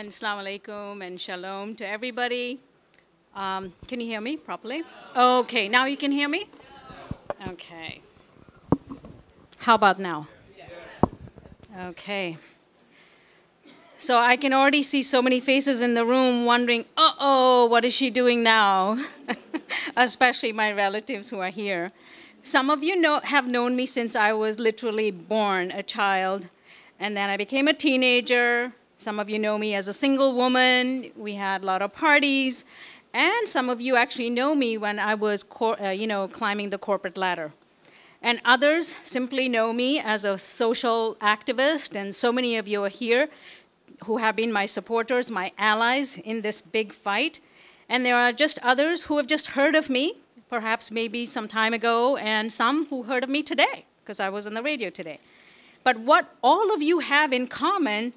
and Assalamu alaikum and shalom to everybody. Can you hear me properly? Okay, now you can hear me? Okay. How about now? Okay. So I can already see so many faces in the room wondering, uh-oh, what is she doing now? Especially my relatives who are here. Some of you have known me since I was literally born, a child, and then I became a teenager. Some of you know me as a single woman. We had a lot of parties, and some of you actually know me when I was, climbing the corporate ladder. And others simply know me as a social activist, and so many of you are here who have been my supporters, my allies in this big fight. And there are just others who have just heard of me, perhaps maybe some time ago, and some who heard of me today, because I was on the radio today. But what all of you have in common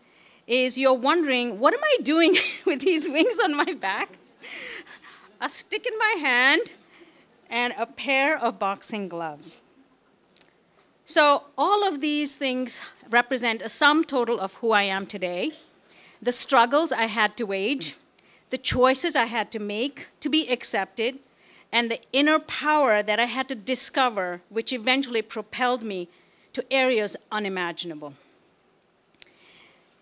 is you're wondering, what am I doing with these wings on my back? A stick in my hand and a pair of boxing gloves. So all of these things represent a sum total of who I am today, the struggles I had to wage, the choices I had to make to be accepted, and the inner power that I had to discover, which eventually propelled me to areas unimaginable.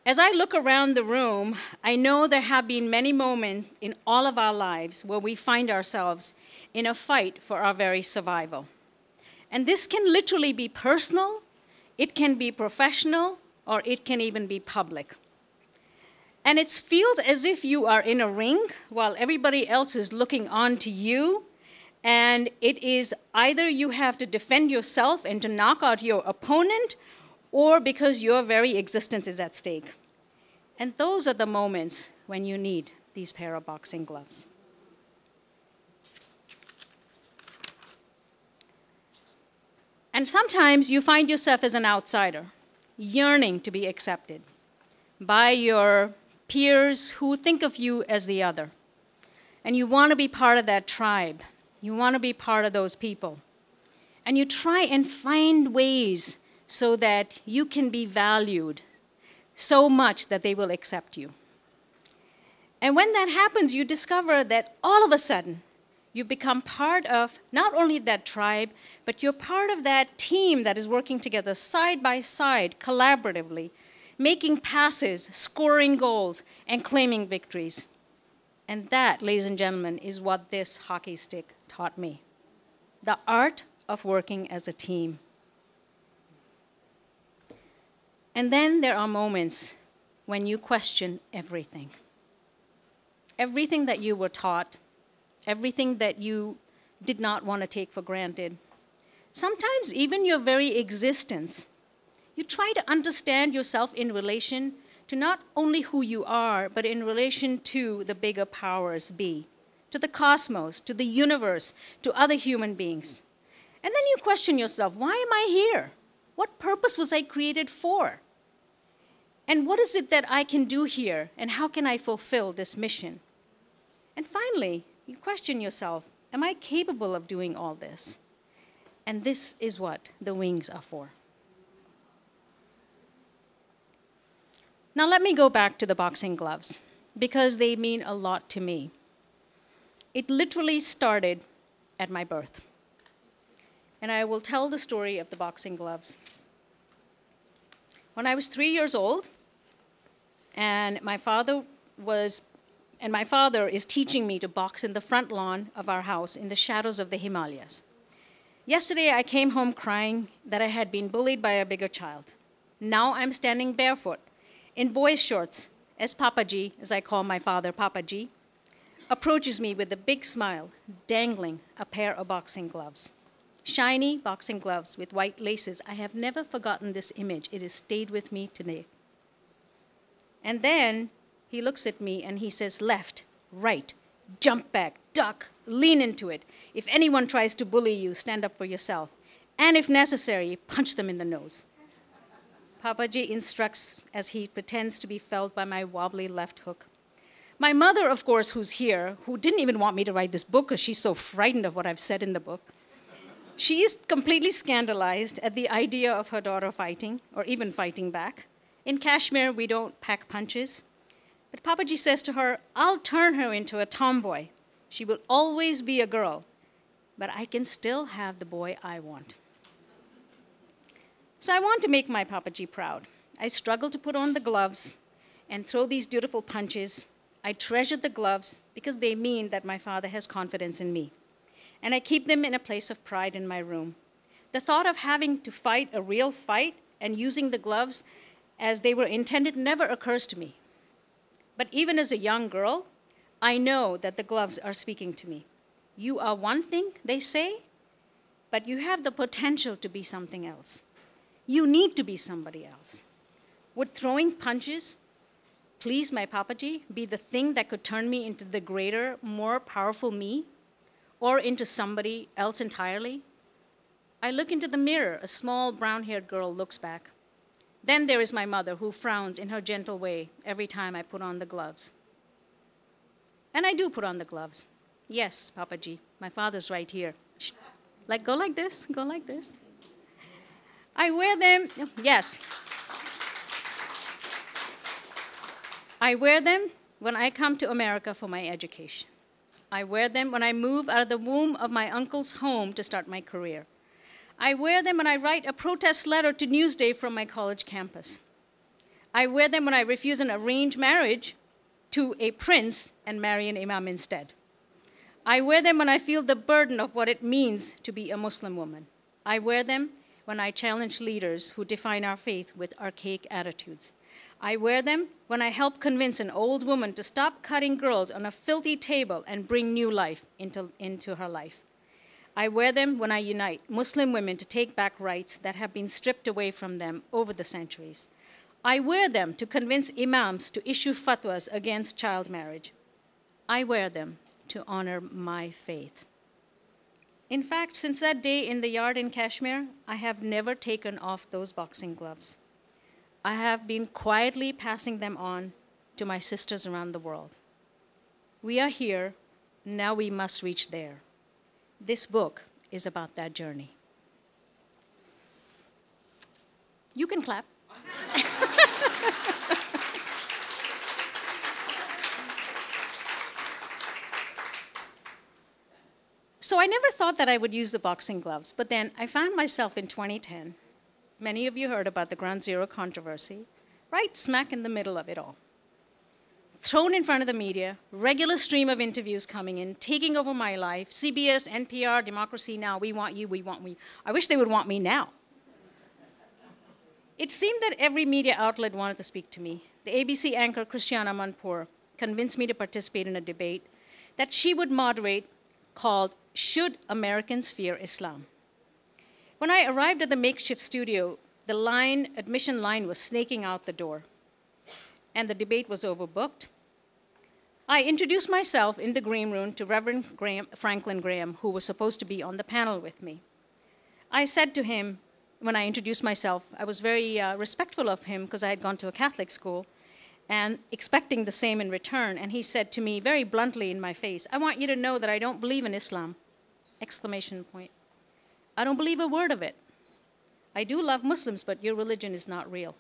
As I look around the room, I know there have been many moments in all of our lives where we find ourselves in a fight for our very survival. And this can literally be personal, it can be professional, or it can even be public. And it feels as if you are in a ring while everybody else is looking on to you. And it is either you have to defend yourself and to knock out your opponent, or because your very existence is at stake. And those are the moments when you need these pair of boxing gloves. And sometimes you find yourself as an outsider, yearning to be accepted by your peers who think of you as the other. And you want to be part of that tribe. You want to be part of those people. And you try and find ways so that you can be valued so much that they will accept you. And when that happens, you discover that all of a sudden, you become part of not only that tribe, but you're part of that team that is working together side by side, collaboratively, making passes, scoring goals, and claiming victories. And that, ladies and gentlemen, is what this hockey stick taught me. The art of working as a team. And then there are moments when you question everything. Everything that you were taught, everything that you did not want to take for granted. Sometimes even your very existence. You try to understand yourself in relation to not only who you are, but in relation to the bigger powers be, to the cosmos, to the universe, to other human beings. And then you question yourself, why am I here? What purpose was I created for? And what is it that I can do here? And how can I fulfill this mission? And finally, you question yourself, am I capable of doing all this? And this is what the wings are for. Now let me go back to the boxing gloves, because they mean a lot to me. It literally started at my birth. And I will tell the story of the boxing gloves. When I was 3 years old, and my father is teaching me to box in the front lawn of our house in the shadows of the Himalayas. Yesterday, I came home crying that I had been bullied by a bigger child. Now I'm standing barefoot in boys' shorts as Papaji, as I call my father Papaji, approaches me with a big smile, dangling a pair of boxing gloves. Shiny boxing gloves with white laces. I have never forgotten this image. It has stayed with me today. And then he looks at me and he says, left, right, jump back, duck, lean into it. If anyone tries to bully you, stand up for yourself. And if necessary, punch them in the nose. Papaji instructs as he pretends to be felled by my wobbly left hook. My mother, of course, who's here, who didn't even want me to write this book because she's so frightened of what I've said in the book, she is completely scandalized at the idea of her daughter fighting, or even fighting back. In Kashmir, we don't pack punches. But Papaji says to her, I'll turn her into a tomboy. She will always be a girl, but I can still have the boy I want. So I want to make my Papaji proud. I struggle to put on the gloves and throw these beautiful punches. I treasure the gloves because they mean that my father has confidence in me. And I keep them in a place of pride in my room. The thought of having to fight a real fight and using the gloves as they were intended never occurs to me. But even as a young girl, I know that the gloves are speaking to me. You are one thing, they say, but you have the potential to be something else. You need to be somebody else. Would throwing punches, please my Papaji, be the thing that could turn me into the greater, more powerful me, or into somebody else entirely? I look into the mirror, a small brown-haired girl looks back. Then there is my mother, who frowns in her gentle way every time I put on the gloves. And I do put on the gloves. Yes, Papaji, my father's right here. Shh. Like, go like this, go like this. I wear them, yes. I wear them when I come to America for my education. I wear them when I move out of the womb of my uncle's home to start my career. I wear them when I write a protest letter to Newsday from my college campus. I wear them when I refuse an arranged marriage to a prince and marry an imam instead. I wear them when I feel the burden of what it means to be a Muslim woman. I wear them when I challenge leaders who define our faith with archaic attitudes. I wear them when I help convince an old woman to stop cutting girls on a filthy table and bring new life into her life. I wear them when I unite Muslim women to take back rights that have been stripped away from them over the centuries. I wear them to convince imams to issue fatwas against child marriage. I wear them to honor my faith. In fact, since that day in the yard in Kashmir, I have never taken off those boxing gloves. I have been quietly passing them on to my sisters around the world. We are here, now we must reach there. This book is about that journey. You can clap. So I never thought that I would use the boxing gloves, but then I found myself in 2010. Many of you heard about the Ground Zero controversy, right smack in the middle of it all. Thrown in front of the media, regular stream of interviews coming in, taking over my life, CBS, NPR, Democracy Now!, we want you, we want me. I wish they would want me now. It seemed that every media outlet wanted to speak to me. The ABC anchor, Christiana Amanpour, convinced me to participate in a debate that she would moderate called Should Americans Fear Islam? When I arrived at the makeshift studio, the admission line was snaking out the door, and the debate was overbooked. I introduced myself in the green room to Reverend Franklin Graham, who was supposed to be on the panel with me. I said to him, when I introduced myself, I was very respectful of him because I had gone to a Catholic school and expecting the same in return. And he said to me very bluntly in my face, I want you to know that I don't believe in Islam, exclamation point. I don't believe a word of it. I do love Muslims, but your religion is not real.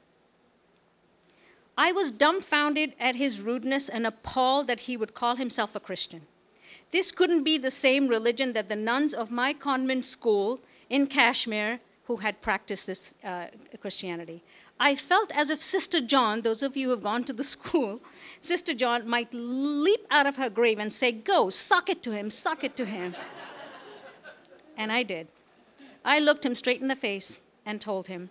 I was dumbfounded at his rudeness and appalled that he would call himself a Christian. This couldn't be the same religion that the nuns of my convent school in Kashmir who had practiced this Christianity. I felt as if Sister John, those of you who have gone to the school, Sister John might leap out of her grave and say, go, suck it to him, suck it to him. And I did. I looked him straight in the face and told him,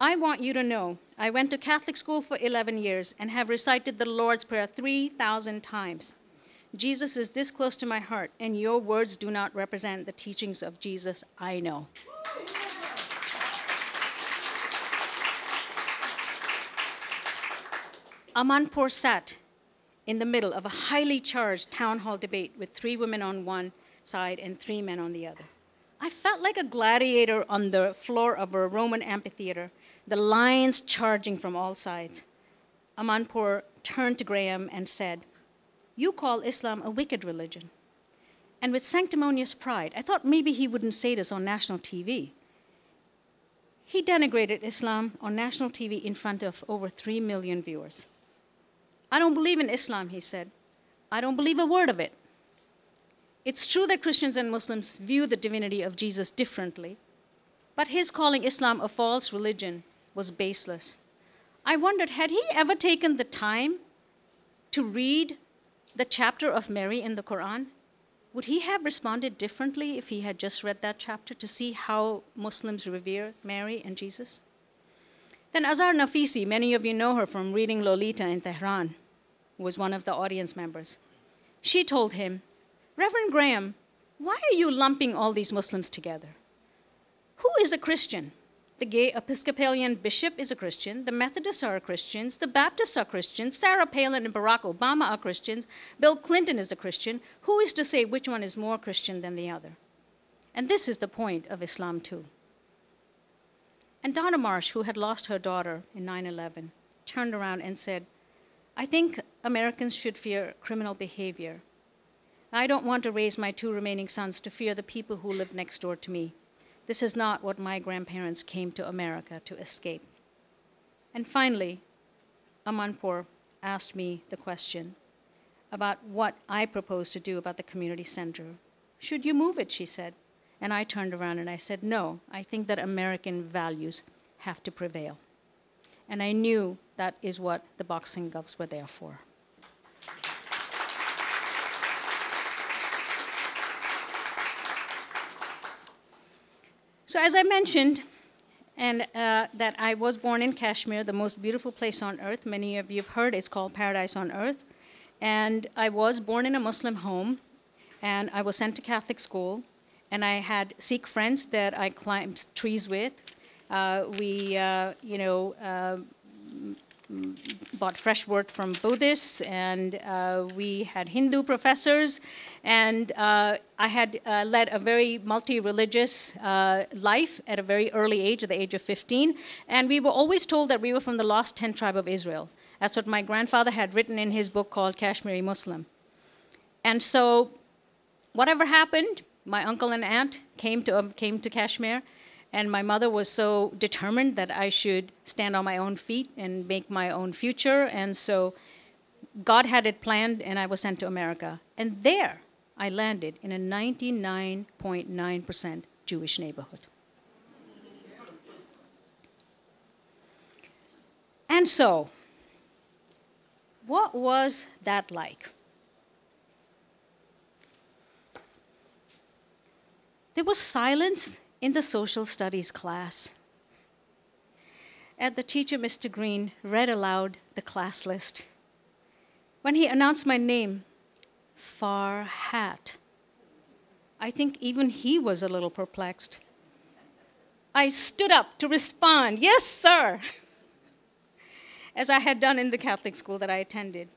I want you to know I went to Catholic school for 11 years and have recited the Lord's Prayer 3,000 times. Jesus is this close to my heart, and your words do not represent the teachings of Jesus I know. Amanpour sat in the middle of a highly charged town hall debate with 3 women on one side and 3 men on the other. I felt like a gladiator on the floor of a Roman amphitheater, the lions charging from all sides. Amanpour turned to Graham and said, you call Islam a wicked religion. And with sanctimonious pride, I thought maybe he wouldn't say this on national TV. He denigrated Islam on national TV in front of over 3 million viewers. I don't believe in Islam, he said. I don't believe a word of it. It's true that Christians and Muslims view the divinity of Jesus differently, but his calling Islam a false religion was baseless. I wondered, had he ever taken the time to read the chapter of Mary in the Quran? Would he have responded differently if he had just read that chapter to see how Muslims revere Mary and Jesus? Then Azhar Nafisi, many of you know her from reading Lolita in Tehran, was one of the audience members. She told him, Reverend Graham, why are you lumping all these Muslims together? Who is a Christian? The gay Episcopalian bishop is a Christian, the Methodists are Christians, the Baptists are Christians, Sarah Palin and Barack Obama are Christians, Bill Clinton is a Christian. Who is to say which one is more Christian than the other? And this is the point of Islam too. And Donna Marsh, who had lost her daughter in 9/11, turned around and said, I think Americans should fear criminal behavior. I don't want to raise my 2 remaining sons to fear the people who live next door to me. This is not what my grandparents came to America to escape. And finally, Amanpour asked me the question about what I proposed to do about the community center. Should you move it, she said. And I turned around and I said, no, I think that American values have to prevail. And I knew that is what the boxing gloves were there for. So as I mentioned, and that I was born in Kashmir, the most beautiful place on earth. Many of you have heard it's called Paradise on Earth. And I was born in a Muslim home, and I was sent to Catholic school, and I had Sikh friends that I climbed trees with. Bought fresh word from Buddhists, and we had Hindu professors, and I had led a very multi-religious life at a very early age, at the age of 15, and we were always told that we were from the lost 10 tribe of Israel. That's what my grandfather had written in his book called Kashmiri Muslim. And so whatever happened, my uncle and aunt came to Kashmir, and my mother was so determined that I should stand on my own feet and make my own future. And so God had it planned, and I was sent to America. And there I landed in a 99.9% Jewish neighborhood. And so, what was that like? There was silence in the social studies class. And the teacher, Mr. Green, read aloud the class list. When he announced my name, Farhat, I think even he was a little perplexed. I stood up to respond, yes, sir, as I had done in the Catholic school that I attended.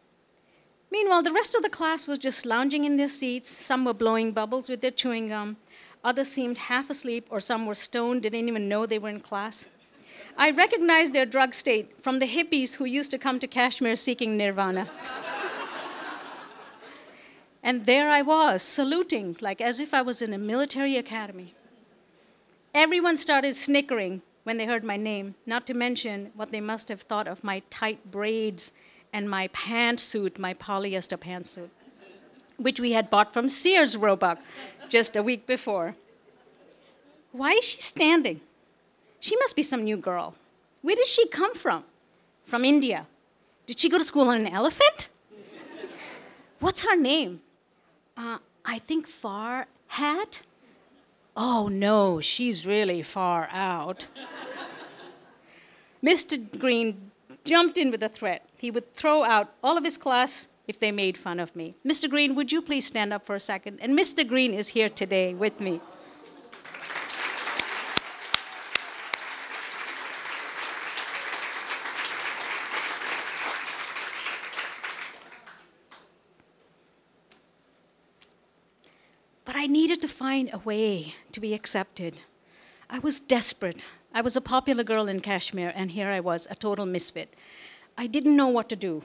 Meanwhile, the rest of the class was just lounging in their seats. Some were blowing bubbles with their chewing gum. Others seemed half asleep, or some were stoned, didn't even know they were in class. I recognized their drug state from the hippies who used to come to Kashmir seeking nirvana. And there I was, saluting, like as if I was in a military academy. Everyone started snickering when they heard my name, not to mention what they must have thought of my tight braids and my pantsuit, my polyester pantsuit, which we had bought from Sears Roebuck just a week before. Why is she standing? She must be some new girl. Where did she come from? From India. Did she go to school on an elephant? What's her name? I think Farhat. Oh no, she's really far out. Mr. Green jumped in with a threat. He would throw out all of his class if they made fun of me. Mr. Green, would you please stand up for a second? And Mr. Green is here today with me. But I needed to find a way to be accepted. I was desperate. I was a popular girl in Kashmir, and here I was, a total misfit. I didn't know what to do.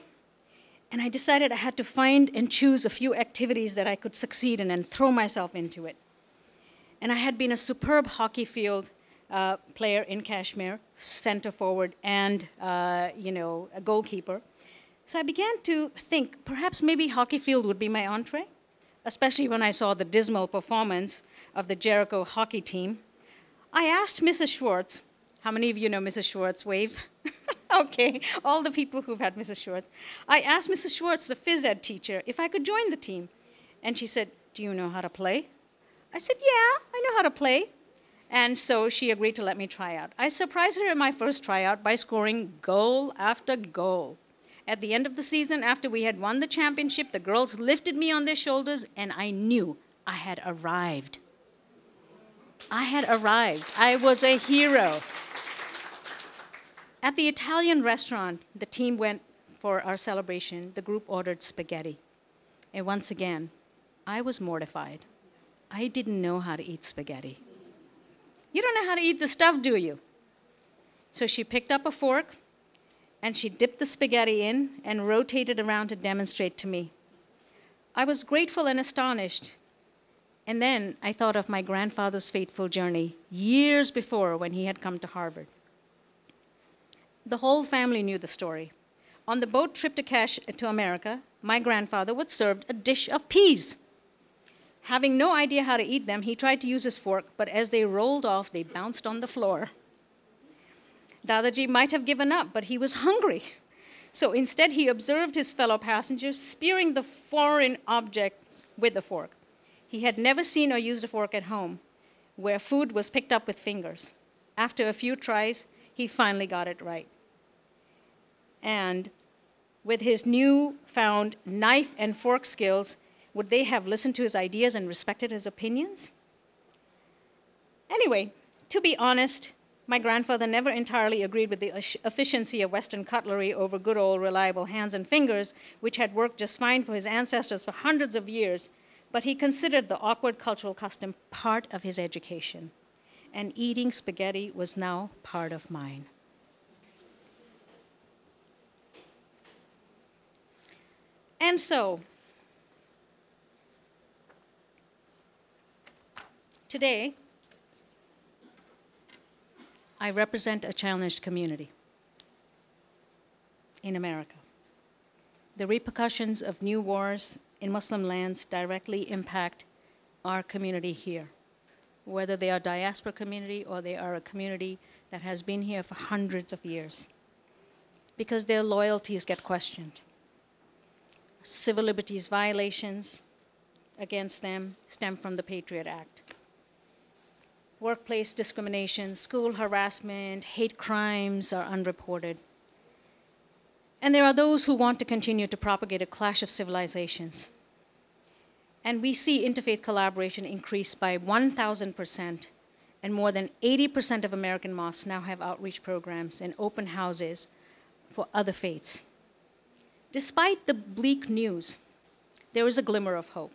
And I decided I had to find and choose a few activities that I could succeed in and throw myself into it. And I had been a superb hockey field player in Kashmir, center forward and a goalkeeper. So I began to think perhaps maybe hockey field would be my entree, especially when I saw the dismal performance of the Jericho hockey team. I asked Mrs. Schwartz, how many of you know Mrs. Schwartz? Wave. Okay, all the people who've had Mrs. Schwartz. I asked Mrs. Schwartz, the phys ed teacher, if I could join the team. And she said, do you know how to play? I said, yeah, I know how to play. And so she agreed to let me try out. I surprised her in my first tryout by scoring goal after goal. At the end of the season, after we had won the championship, the girls lifted me on their shoulders, and I knew I had arrived. I had arrived. I was a hero. At the Italian restaurant the team went for our celebration, the group ordered spaghetti. And once again, I was mortified. I didn't know how to eat spaghetti. You don't know how to eat the stuff, do you? So she picked up a fork, and she dipped the spaghetti in and rotated around to demonstrate to me. I was grateful and astonished. And then I thought of my grandfather's fateful journey years before when he had come to Harvard. The whole family knew the story. On the boat trip to America, my grandfather was served a dish of peas. Having no idea how to eat them, he tried to use his fork, but as they rolled off, they bounced on the floor. Dadaji might have given up, but he was hungry. So instead, he observed his fellow passengers spearing the foreign objects with the fork. He had never seen or used a fork at home, where food was picked up with fingers. After a few tries, he finally got it right. And with his newfound knife and fork skills, would they have listened to his ideas and respected his opinions? Anyway, to be honest, my grandfather never entirely agreed with the efficiency of Western cutlery over good old reliable hands and fingers, which had worked just fine for his ancestors for hundreds of years, but he considered the awkward cultural custom part of his education, and eating spaghetti was now part of mine. And so, today, I represent a challenged community in America. The repercussions of new wars in Muslim lands directly impact our community here, whether they are a diaspora community or they are a community that has been here for hundreds of years, because their loyalties get questioned. Civil liberties violations against them stem from the Patriot Act. Workplace discrimination, school harassment, hate crimes are unreported. And there are those who want to continue to propagate a clash of civilizations. And we see interfaith collaboration increase by 1,000%, and more than 80% of American mosques now have outreach programs and open houses for other faiths. Despite the bleak news, there is a glimmer of hope.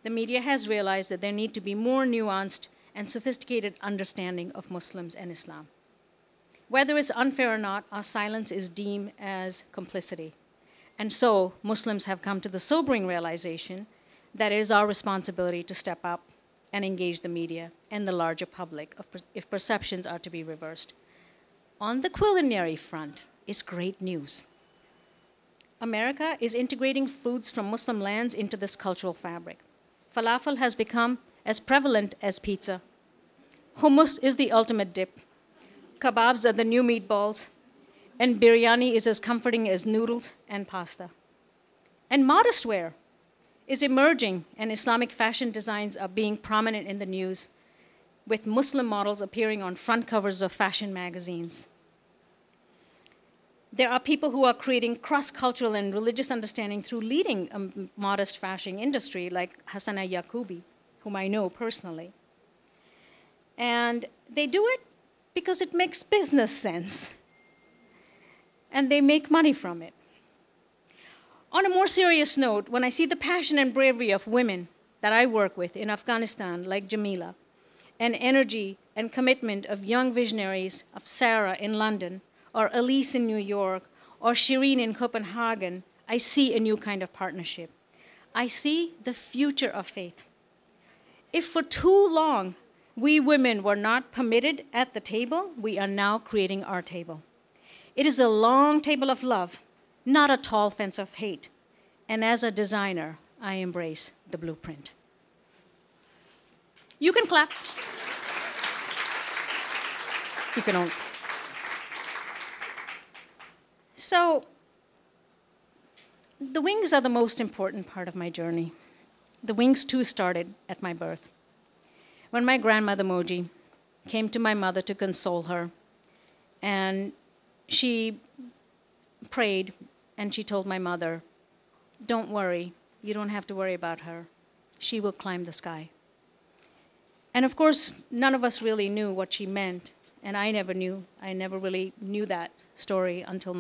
The media has realized that there need to be more nuanced and sophisticated understanding of Muslims and Islam. Whether it's unfair or not, our silence is deemed as complicity. And so Muslims have come to the sobering realization that it is our responsibility to step up and engage the media and the larger public if perceptions are to be reversed. On the culinary front is great news. America is integrating foods from Muslim lands into this cultural fabric. Falafel has become as prevalent as pizza. Hummus is the ultimate dip. Kebabs are the new meatballs. And biryani is as comforting as noodles and pasta. And modest wear is emerging, and Islamic fashion designs are being prominent in the news, with Muslim models appearing on front covers of fashion magazines. There are people who are creating cross-cultural and religious understanding through leading a modest fashion industry, like Hassana Yaqubi, whom I know personally. And they do it because it makes business sense, and they make money from it. On a more serious note, when I see the passion and bravery of women that I work with in Afghanistan, like Jamila, and energy and commitment of young visionaries of Sarah in London, or Elise in New York, or Shireen in Copenhagen, I see a new kind of partnership. I see the future of faith. If for too long we women were not permitted at the table, we are now creating our table. It is a long table of love, not a tall fence of hate. And as a designer, I embrace the blueprint. You can clap. You can all. So, the wings are the most important part of my journey. The wings, too, started at my birth. When my grandmother, Moji, came to my mother to console her, and she prayed, and she told my mother, "Don't worry, you don't have to worry about her. She will climb the sky." And of course, none of us really knew what she meant, and I never knew. I never really knew that story until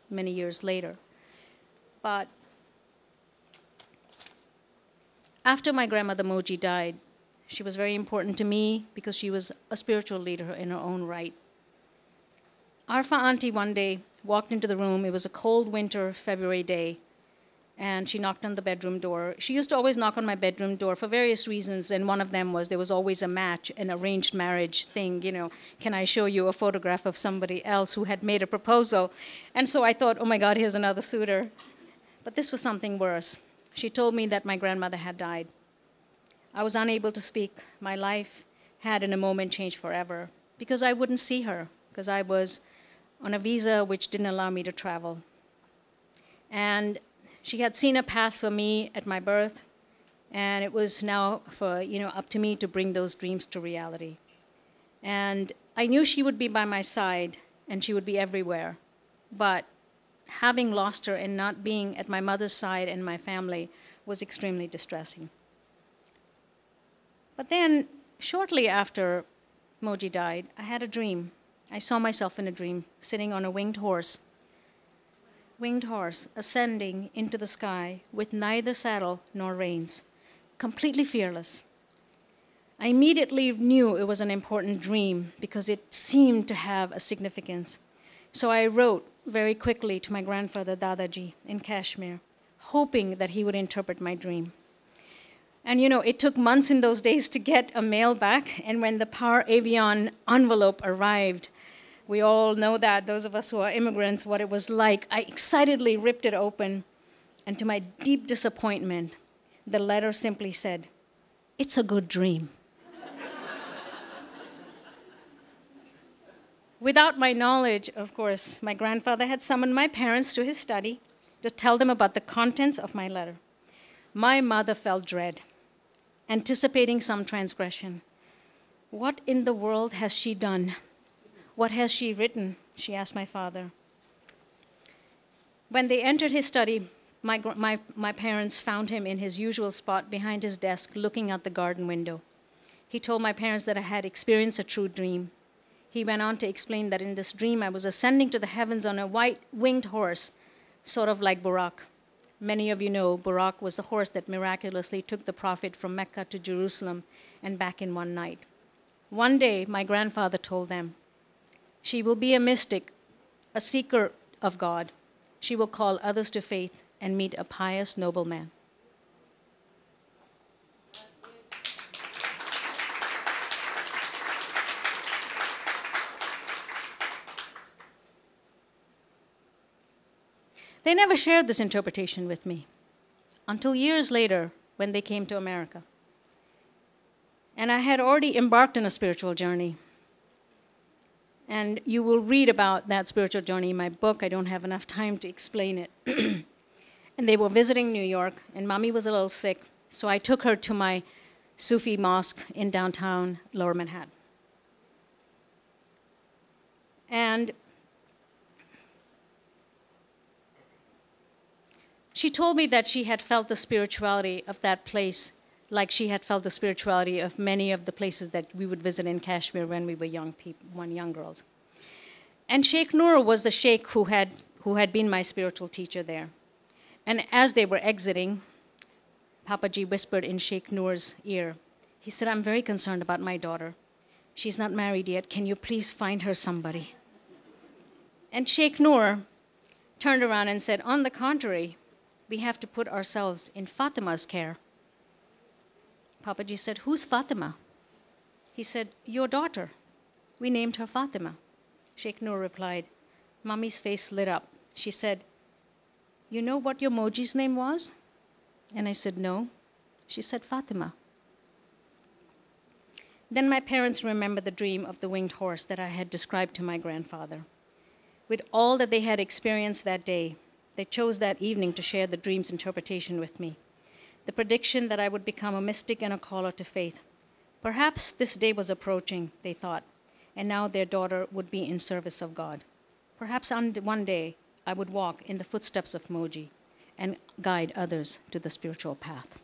many years later. But after my grandmother Moji died, she was very important to me because she was a spiritual leader in her own right. Arfa auntie one day walked into the room. It was a cold winter February day, and she knocked on the bedroom door. She used to always knock on my bedroom door for various reasons, and one of them was there was always a match, an arranged marriage thing, can I show you a photograph of somebody else who had made a proposal? And so I thought, oh my God, here's another suitor. But this was something worse. She told me that my grandmother had died. I was unable to speak. My life had in a moment changed forever because I wouldn't see her, because I was on a visa which didn't allow me to travel. And she had seen a path for me at my birth, and it was now up to me to bring those dreams to reality. And I knew she would be by my side, and she would be everywhere. But having lost her and not being at my mother's side and my family was extremely distressing. But then, shortly after Moji died, I had a dream. I saw myself in a dream, sitting on a winged horse, ascending into the sky with neither saddle nor reins, completely fearless. I immediately knew it was an important dream because it seemed to have a significance. So I wrote very quickly to my grandfather, Dadaji, in Kashmir, hoping that he would interpret my dream. And it took months in those days to get a mail back, and when the Par Avion envelope arrived, we all know that, those of us who are immigrants, what it was like. I excitedly ripped it open, and to my deep disappointment, the letter simply said, "It's a good dream." Without my knowledge, of course, my grandfather had summoned my parents to his study to tell them about the contents of my letter. My mother felt dread, anticipating some transgression. What in the world has she done? What has she written? She asked my father. When they entered his study, my parents found him in his usual spot behind his desk, looking out the garden window. He told my parents that I had experienced a true dream. He went on to explain that in this dream, I was ascending to the heavens on a white winged horse, sort of like Burak. Many of you know Burak was the horse that miraculously took the prophet from Mecca to Jerusalem and back in one night. One day, my grandfather told them, "She will be a mystic, a seeker of God. She will call others to faith and meet a pious nobleman." They never shared this interpretation with me until years later when they came to America. And I had already embarked on a spiritual journey. And you will read about that spiritual journey in my book. I don't have enough time to explain it. And they were visiting New York, and Mommy was a little sick, so I took her to my Sufi mosque in downtown Lower Manhattan. And she told me that she had felt the spirituality of that place like she had felt the spirituality of many of the places that we would visit in Kashmir when we were young girls. And Sheikh Noor was the sheikh who had been my spiritual teacher there. And as they were exiting, Papaji whispered in Sheikh Noor's ear. He said, "I'm very concerned about my daughter. She's not married yet. Can you please find her somebody?" And Sheikh Noor turned around and said, "On the contrary, we have to put ourselves in Fatima's care." Papaji said, "Who's Fatima?" He said, "Your daughter. We named her Fatima." Sheikh Noor replied. Mommy's face lit up. She said, "You know what your Moji's name was?" And I said, "No." She said, "Fatima." Then my parents remembered the dream of the winged horse that I had described to my grandfather. With all that they had experienced that day, they chose that evening to share the dream's interpretation with me. The prediction that I would become a mystic and a caller to faith. Perhaps this day was approaching, they thought, and now their daughter would be in service of God. Perhaps one day I would walk in the footsteps of Moji and guide others to the spiritual path.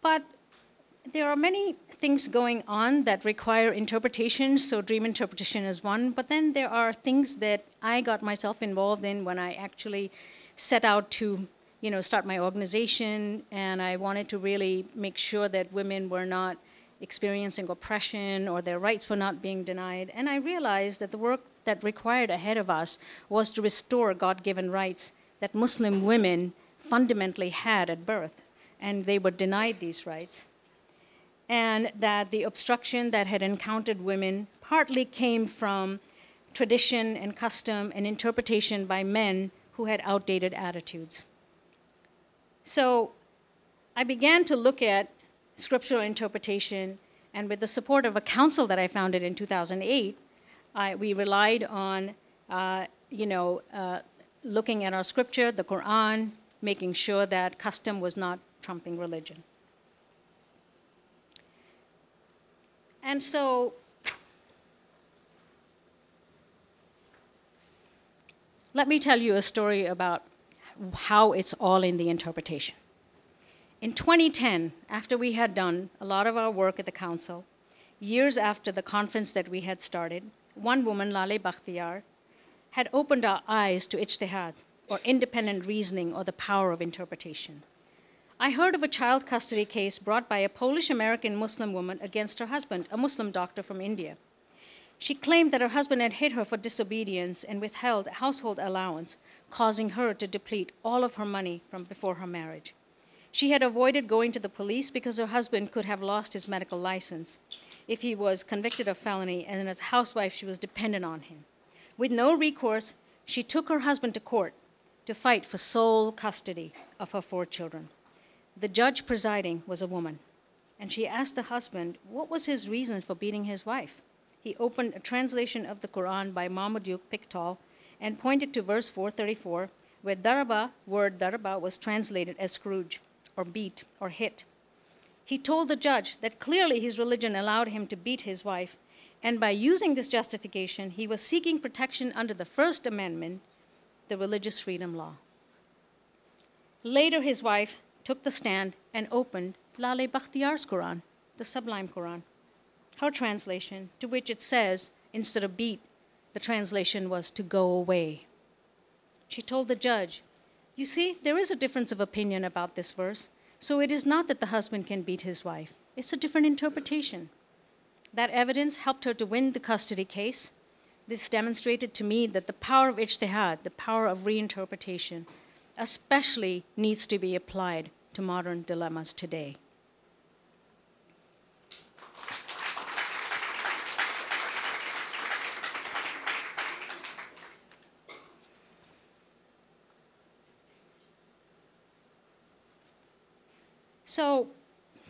But there are many things going on that require interpretation, so dream interpretation is one, but then there are things that I got myself involved in when I actually set out to start my organization, and I wanted to really make sure that women were not experiencing oppression or their rights were not being denied. And I realized that the work that required ahead of us was to restore God-given rights that Muslim women fundamentally had at birth, and they were denied these rights. And that the obstruction that had encountered women partly came from tradition and custom and interpretation by men who had outdated attitudes. So I began to look at scriptural interpretation, and with the support of a council that I founded in 2008, we relied on looking at our scripture, the Quran, making sure that custom was not trumping religion. And so let me tell you a story about how it's all in the interpretation. In 2010, after we had done a lot of our work at the council, years after the conference that we had started, one woman, Lale Bakhtiyar, had opened our eyes to ijtihad, or independent reasoning, or the power of interpretation. I heard of a child custody case brought by a Polish-American Muslim woman against her husband, a Muslim doctor from India. She claimed that her husband had hit her for disobedience and withheld household allowance, causing her to deplete all of her money from before her marriage. She had avoided going to the police because her husband could have lost his medical license if he was convicted of felony, and as a housewife, she was dependent on him. With no recourse, she took her husband to court to fight for sole custody of her 4 children. The judge presiding was a woman, and she asked the husband what was his reason for beating his wife. He opened a translation of the Quran by Marmaduke Pickthall and pointed to verse 434, where word daraba was translated as Scrooge, or beat, or hit. He told the judge that clearly his religion allowed him to beat his wife, and by using this justification, he was seeking protection under the First Amendment, the religious freedom law. Later, his wife took the stand and opened Lale Bakhtiyar's Quran, the Sublime Quran, her translation, to which it says, instead of beat, the translation was to go away. She told the judge, "You see, there is a difference of opinion about this verse, so it is not that the husband can beat his wife. It's a different interpretation." That evidence helped her to win the custody case. This demonstrated to me that the power of ijtihad, the power of reinterpretation, especially needs to be applied to modern dilemmas today. So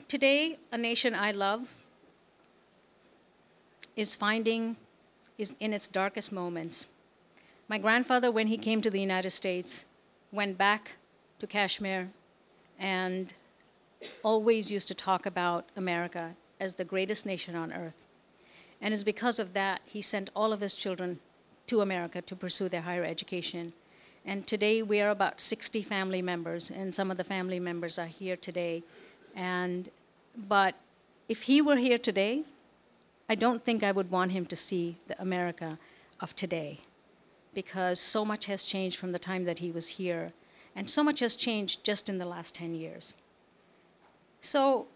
today, a nation I love is in its darkest moments. My grandfather, when he came to the United States, went back to Kashmir and always used to talk about America as the greatest nation on earth. And it's because of that he sent all of his children to America to pursue their higher education. And today we are about 60 family members, and some of the family members are here today. But if he were here today, I don't think I would want him to see the America of today, because so much has changed from the time that he was here, and so much has changed just in the last 10 years. So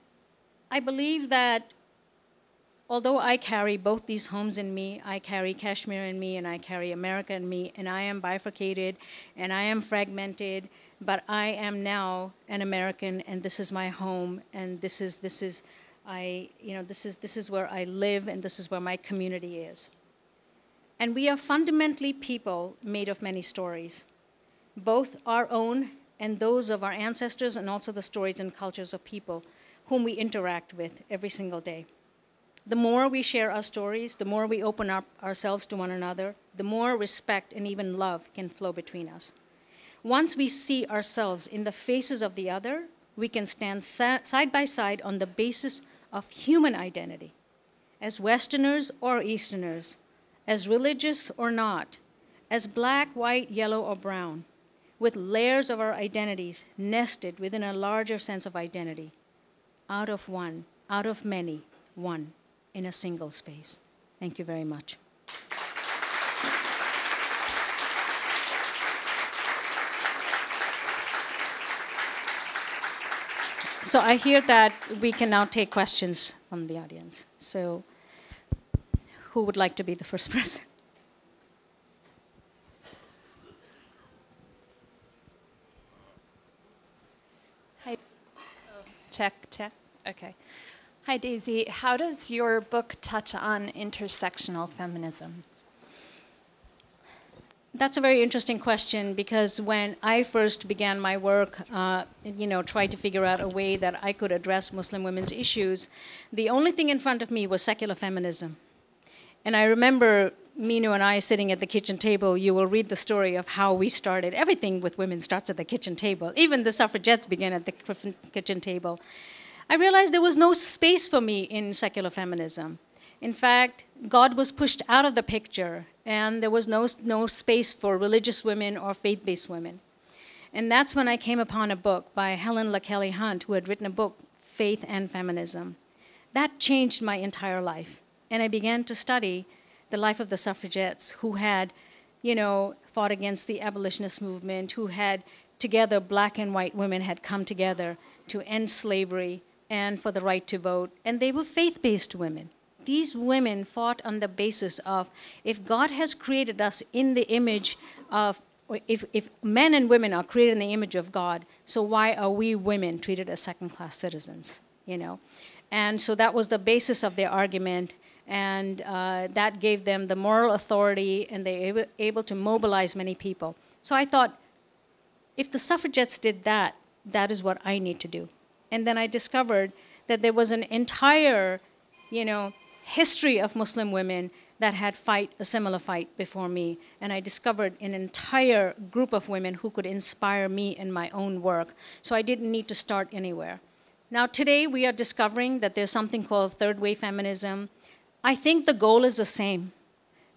I believe that although I carry both these homes in me, I carry Kashmir in me, and I carry America in me, and I am bifurcated, and I am fragmented, but I am now an American, and this is my home, and this is where I live, and this is where my community is. And we are fundamentally people made of many stories, both our own and those of our ancestors, and also the stories and cultures of people whom we interact with every single day. The more we share our stories, the more we open up ourselves to one another, the more respect and even love can flow between us. Once we see ourselves in the faces of the other, we can stand side by side on the basis of human identity, as Westerners or Easterners, as religious or not, as black, white, yellow, or brown, with layers of our identities nested within a larger sense of identity, out of one, out of many, one, in a single space. Thank you very much. So I hear that we can now take questions from the audience. So who would like to be the first person? Hi. Check. Okay. Hi, Daisy. How does your book touch on intersectional feminism? That's a very interesting question, because when I first began my work, tried to figure out a way that I could address Muslim women's issues, the only thing in front of me was secular feminism. And I remember Minu and I sitting at the kitchen table. You will read the story of how we started. Everything with women starts at the kitchen table. Even the suffragettes began at the kitchen table. I realized there was no space for me in secular feminism. In fact, God was pushed out of the picture, and there was no space for religious women or faith-based women. And that's when I came upon a book by Helen LaKelly Hunt, who had written a book, Faith and Feminism. That changed my entire life. And I began to study the life of the suffragettes who had, fought against the abolitionist movement, who had together, black and white women had come together to end slavery and for the right to vote. And they were faith-based women. These women fought on the basis of, if God has created us in the image of, or if men and women are created in the image of God, so why are we women treated as second-class citizens, And so that was the basis of their argument, and that gave them the moral authority, and they were able to mobilize many people. So I thought, if the suffragettes did that, that is what I need to do. And then I discovered that there was an entire, history of Muslim women that had a similar fight before me. And I discovered an entire group of women who could inspire me in my own work. So I didn't need to start anywhere. Now today we are discovering that there's something called third wave feminism. I think the goal is the same.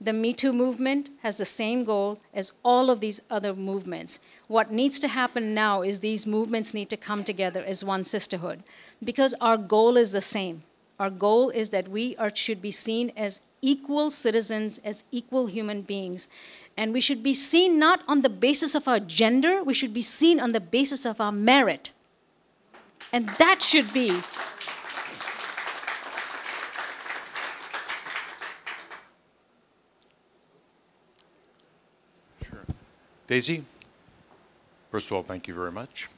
The Me Too movement has the same goal as all of these other movements. What needs to happen now is these movements need to come together as one sisterhood, because our goal is the same. Our goal is that we should be seen as equal citizens, as equal human beings. And we should be seen not on the basis of our gender, we should be seen on the basis of our merit. And that should be Sure. Daisy, first of all, thank you very much.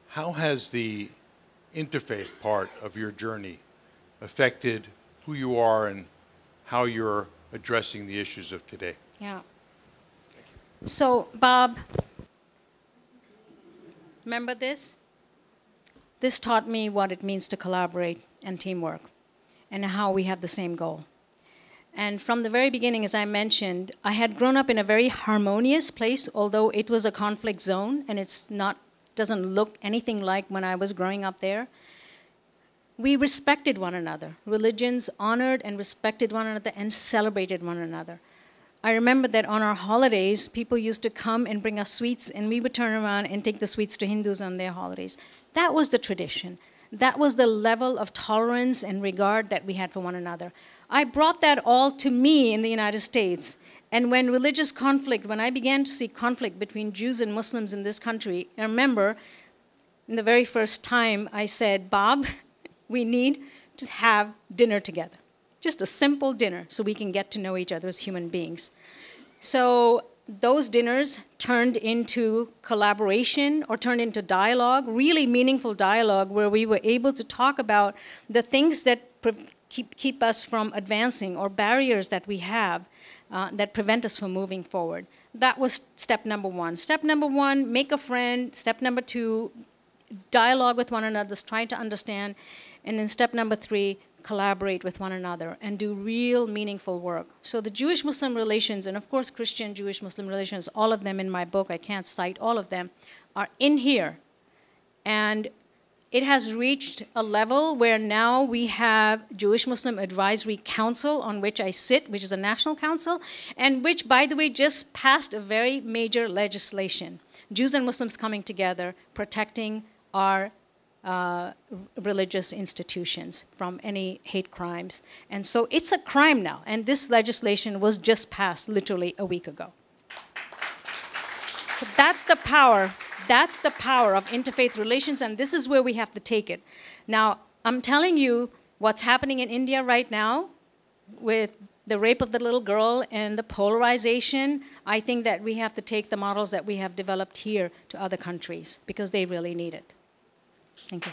How has the interfaith part of your journey affected who you are and how you're addressing the issues of today? Yeah. So, Bob, remember this? This taught me what it means to collaborate and teamwork, and how we have the same goal. And from the very beginning, as I mentioned, I had grown up in a very harmonious place, although it was a conflict zone, and doesn't look anything like when I was growing up there. We respected one another. Religions honored and respected one another and celebrated one another. I remember that on our holidays, people used to come and bring us sweets, and we would turn around and take the sweets to Hindus on their holidays. That was the tradition. That was the level of tolerance and regard that we had for one another. I brought that all to me in the United States. And when I began to see conflict between Jews and Muslims in this country, I remember in the very first time I said, Bob, we need to have dinner together. Just a simple dinner so we can get to know each other as human beings. So those dinners turned into collaboration or turned into dialogue, really meaningful dialogue where we were able to talk about the things that keep us from advancing or barriers that we have that prevent us from moving forward. That was step number one. Step number one, make a friend. Step number two, dialogue with one another, trying to understand. And then step number three, collaborate with one another and do real meaningful work. So the Jewish-Muslim relations, and of course Christian, Jewish-Muslim relations, all of them in my book, I can't cite all of them, are in here. And it has reached a level where now we have Jewish-Muslim Advisory Council on which I sit, which is a national council, and which, by the way, just passed a very major legislation. Jews and Muslims coming together, protecting our religious institutions from any hate crimes. And so it's a crime now, and this legislation was just passed literally a week ago. So that's the power of interfaith relations, and this is where we have to take it. Now, I'm telling you what's happening in India right now with the rape of the little girl and the polarization. I think that we have to take the models that we have developed here to other countries because they really need it. Thank you.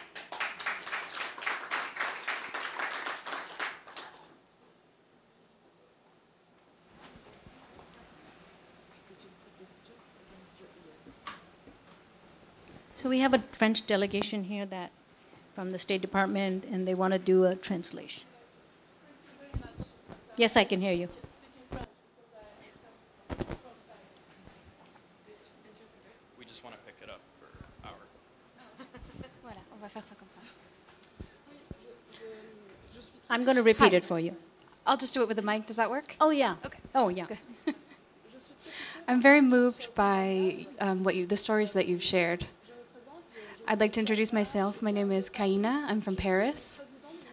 So we have a French delegation here that from the State Department, and they want to do a translation. Yes, I can hear you. We just want to pick it up for our... Voilà, on va faire ça comme ça. I'm going to repeat Hi. it for you. I'll just do it with the mic. Does that work? Oh, yeah. Okay. Oh, yeah. I'm very moved by the stories that you've shared. I'd like to introduce myself. My name is Kaina. I'm from Paris.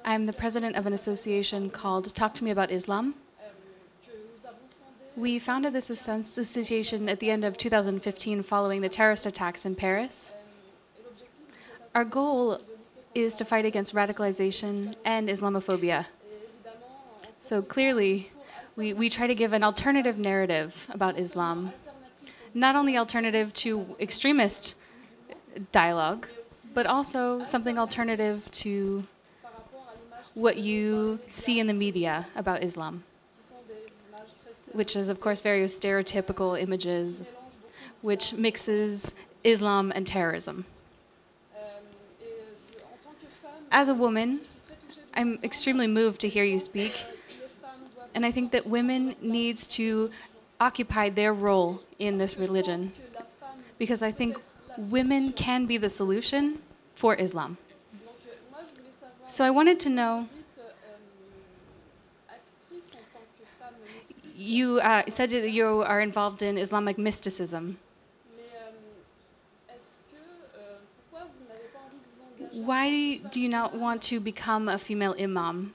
I'm the president of an association called Talk to Me About Islam. We founded this association at the end of 2015 following the terrorist attacks in Paris. Our goal is to fight against radicalization and Islamophobia. So clearly, we try to give an alternative narrative about Islam, not only alternative to extremist dialogue, but also something alternative to what you see in the media about Islam, which is, of course, very stereotypical images, which mixes Islam and terrorism. As a woman, I'm extremely moved to hear you speak, and I think that women need to occupy their role in this religion, because I think women can be the solution for Islam. So I wanted to know, you said that you are involved in Islamic mysticism. Why do you not want to become a female imam?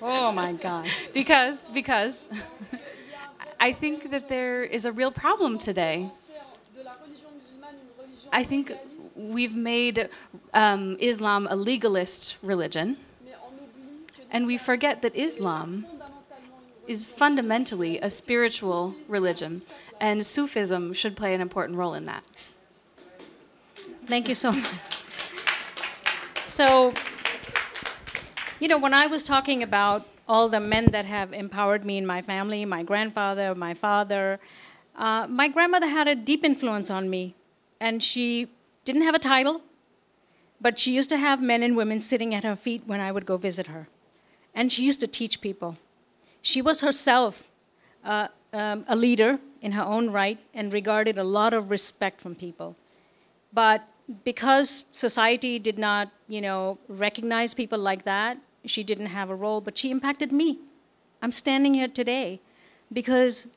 Oh, my God. Because I think that there is a real problem today. I think we've made Islam a legalist religion, and we forget that Islam is fundamentally a spiritual religion, and Sufism should play an important role in that. Thank you so much. So, you know, when I was talking about all the men that have empowered me in my family, my grandfather, my father, my grandmother had a deep influence on me. And she didn't have a title, but she used to have men and women sitting at her feet when I would go visit her. And she used to teach people. She was herself a leader in her own right and regarded a lot of respect from people. But because society did not, you know, recognize people like that, she didn't have a role, but she impacted me. I'm standing here today because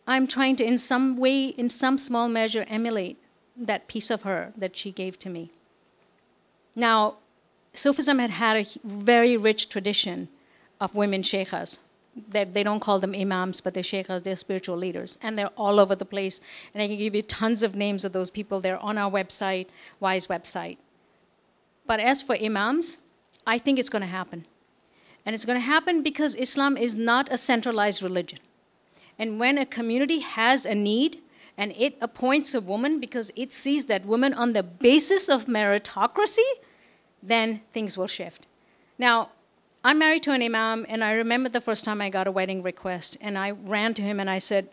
I'm trying to, in some way, in some small measure, emulate that piece of her that she gave to me. Now, Sufism had a very rich tradition of women sheikhas. They don't call them imams, but they're sheikhas, they're spiritual leaders. And they're all over the place. And I can give you tons of names of those people. They're on our website, WISE website. But as for imams, I think it's going to happen. And it's going to happen because Islam is not a centralized religion. And when a community has a need and it appoints a woman because it sees that woman on the basis of meritocracy, then things will shift. Now, I'm married to an imam, and I remember the first time I got a wedding request, and I ran to him and I said,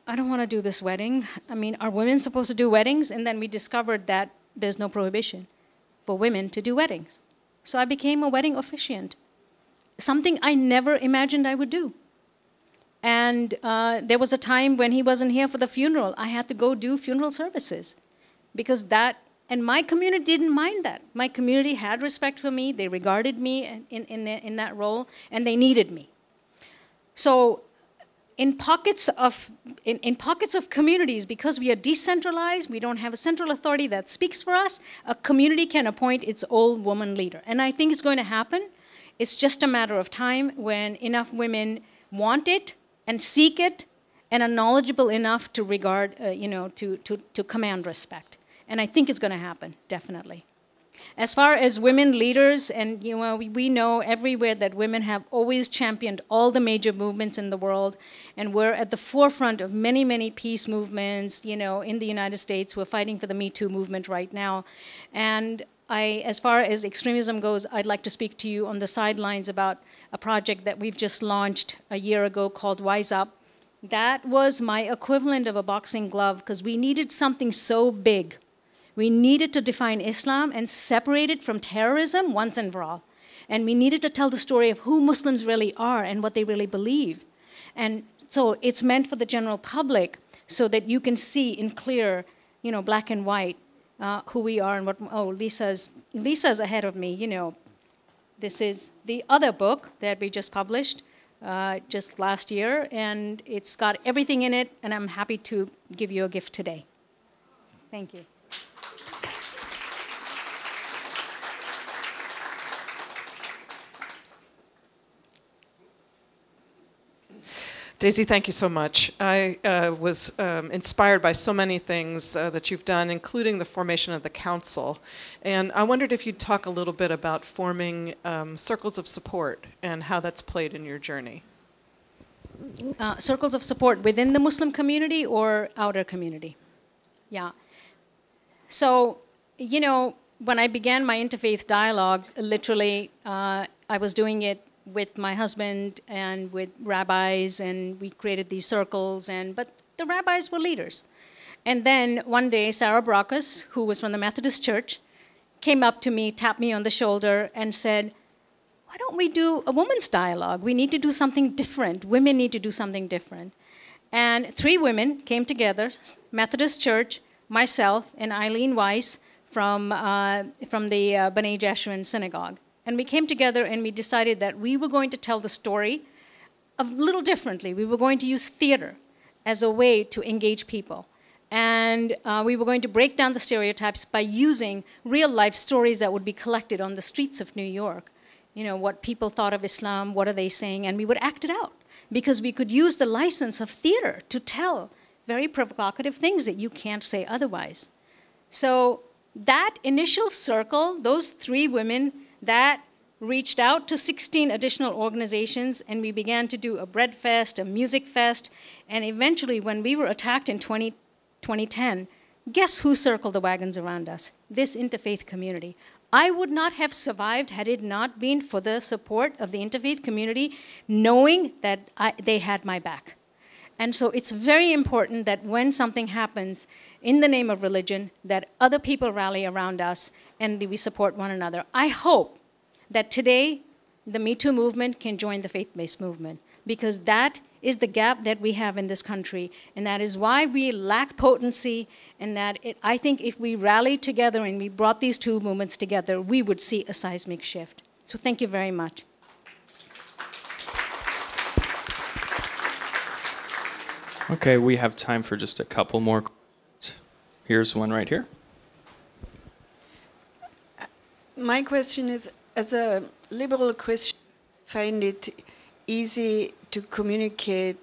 I don't want to do this wedding. I mean, are women supposed to do weddings? And then we discovered that there's no prohibition for women to do weddings. So I became a wedding officiant, something I never imagined I would do. And there was a time when he wasn't here for the funeral. I had to go do funeral services because and my community didn't mind that. My community had respect for me. They regarded me in that role, and they needed me. So in pockets of communities, because we are decentralized, we don't have a central authority that speaks for us, a community can appoint its old woman leader. And I think it's going to happen. It's just a matter of time when enough women want it and seek it and are knowledgeable enough to regard, to command respect. And I think it's going to happen, definitely. As far as women leaders, and we know everywhere that women have always championed all the major movements in the world, and we're at the forefront of many, many peace movements. In the United States, we're fighting for the Me Too movement right now. And as far as extremism goes, I'd like to speak to you on the sidelines about a project that we've just launched a year ago called Wise Up. That was my equivalent of a boxing glove because we needed something so big. We needed to define Islam and separate it from terrorism once and for all. And we needed to tell the story of who Muslims really are and what they really believe. And so it's meant for the general public so that you can see in clear, black and white, who we are and what. Oh, Lisa's ahead of me. This is the other book that we just published just last year, and it's got everything in it, and I'm happy to give you a gift today. Thank you. Daisy, thank you so much. I was inspired by so many things that you've done, including the formation of the council. And I wondered if you'd talk a little bit about forming circles of support and how that's played in your journey. Circles of support within the Muslim community or outer community? Yeah. So, when I began my interfaith dialogue, literally, I was doing it with my husband and with rabbis, and we created these circles, but the rabbis were leaders. And then one day, Sarah Brockus, who was from the Methodist Church, came up to me, tapped me on the shoulder, and said, why don't we do a women's dialogue? We need to do something different. Women need to do something different. And 3 women came together, Methodist Church, myself, and Eileen Weiss from the B'nai Jeshurun Synagogue. And we came together and we decided that we were going to tell the story a little differently. We were going to use theater as a way to engage people. And we were going to break down the stereotypes by using real-life stories that would be collected on the streets of New York. What people thought of Islam, what are they saying, and we would act it out. Because we could use the license of theater to tell very provocative things that you can't say otherwise. So that initial circle, those 3 women, that reached out to 16 additional organizations, and we began to do a bread fest, a music fest, and eventually when we were attacked in 2010, guess who circled the wagons around us? This interfaith community. I would not have survived had it not been for the support of the interfaith community, knowing that they had my back. And so it's very important that when something happens in the name of religion, that other people rally around us and we support one another. I hope that today the Me Too movement can join the faith-based movement, because that is the gap that we have in this country, and that is why we lack potency, and that I think if we rallied together and we brought these 2 movements together, we would see a seismic shift. So thank you very much. Okay, we have time for just a couple more. Here's one right here. My question is, as a liberal Christian, I find it easy to communicate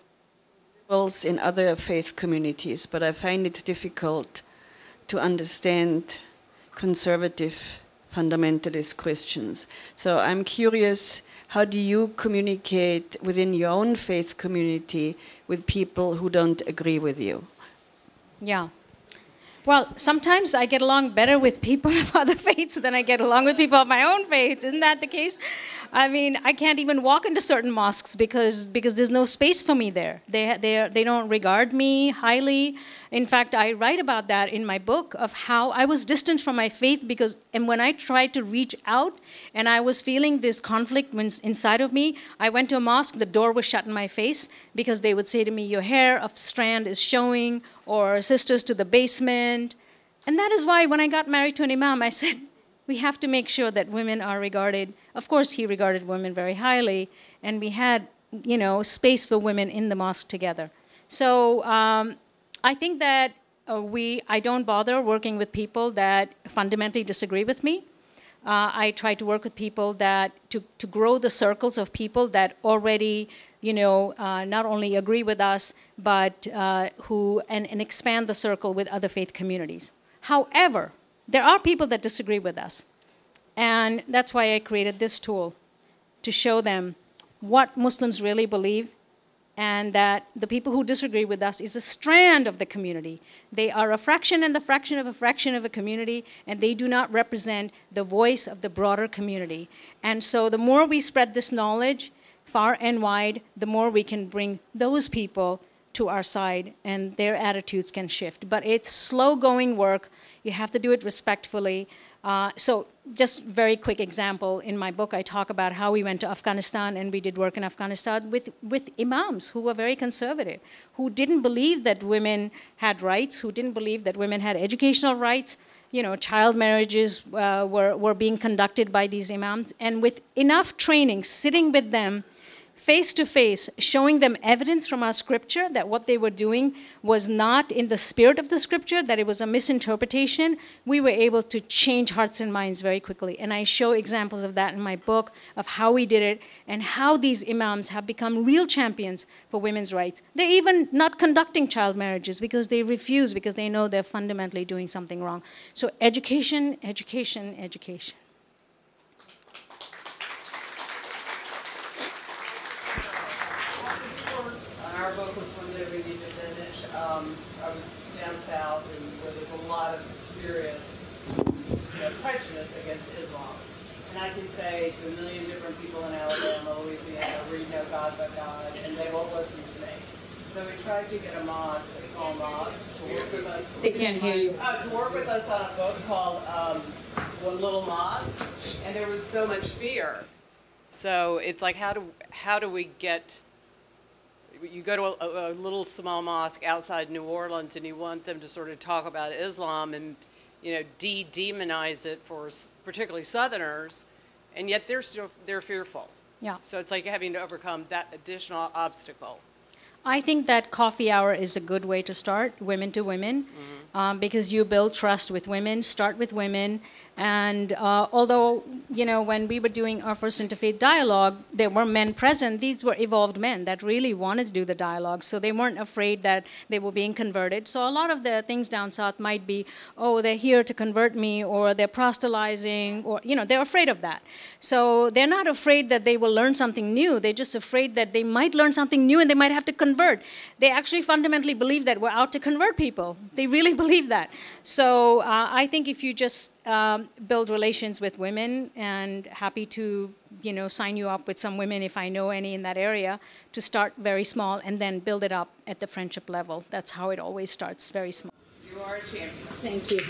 liberals in other faith communities, but I find it difficult to understand conservative fundamentalist Christians. So I'm curious, how do you communicate within your own faith community with people who don't agree with you? Yeah. Well, sometimes I get along better with people of other faiths than I get along with people of my own faith. Isn't that the case? I mean, I can't even walk into certain mosques because there's no space for me there. They don't regard me highly. In fact, I write about that in my book of how I was distant from my faith and when I tried to reach out and I was feeling this conflict inside of me, I went to a mosque, the door was shut in my face because they would say to me, your hair of Strand is showing, or sisters to the basement. And that is why when I got married to an imam, I said, we have to make sure that women are regarded. Of course, he regarded women very highly, and we had, space for women in the mosque together. So I think that I don't bother working with people that fundamentally disagree with me. I try to work with people to grow the circles of people that already, not only agree with us, but and expand the circle with other faith communities. However, there are people that disagree with us. And that's why I created this tool, to show them what Muslims really believe, and that the people who disagree with us is a strand of the community. They are a fraction and the fraction of a fraction of a community, and they do not represent the voice of the broader community. And so the more we spread this knowledge far and wide, the more we can bring those people to our side and their attitudes can shift. But it's slow-going work. You have to do it respectfully. So just very quick example, in my book I talk about how we went to Afghanistan and we did work in Afghanistan with imams who were very conservative, who didn't believe that women had rights, who didn't believe that women had educational rights. Child marriages were being conducted by these imams, and with enough training, sitting with them face to face, showing them evidence from our scripture that what they were doing was not in the spirit of the scripture, that it was a misinterpretation, we were able to change hearts and minds very quickly. And I show examples of that in my book, of how we did it and how these imams have become real champions for women's rights. They're even not conducting child marriages because they refuse, because they know they're fundamentally doing something wrong. So education, education, education. Our book was When Living Need to Finish. I was down south where there's a lot of serious prejudice against Islam. And I can say to a million different people in Alabama, Louisiana, read No God But God, and they won't listen to me. So we tried to get a mosque, a small mosque, to work with us. They can't hear you. To work with us on a book called One Little Mosque. And there was so much fear. So it's like, how do we get... You go to a little small mosque outside New Orleans and you want them to sort of talk about Islam and, demonize it for particularly Southerners, and yet they're fearful. Yeah. So it's like having to overcome that additional obstacle. I think that coffee hour is a good way to start, women to women, because you build trust with women, start with women. And although, when we were doing our first interfaith dialogue, there were men present. These were evolved men that really wanted to do the dialogue. So they weren't afraid that they were being converted. So a lot of the things down south might be, oh, they're here to convert me, or they're proselytizing, or, they're afraid of that. So they're not afraid that they will learn something new. They're just afraid that they might learn something new and they might have to convert. They actually fundamentally believe that we're out to convert people. They really believe that. So I think if you just build relations with women, and happy to sign you up with some women if I know any in that area, to start very small and then build it up at the friendship level. That's how it always starts, very small. You are a champion. Thank you.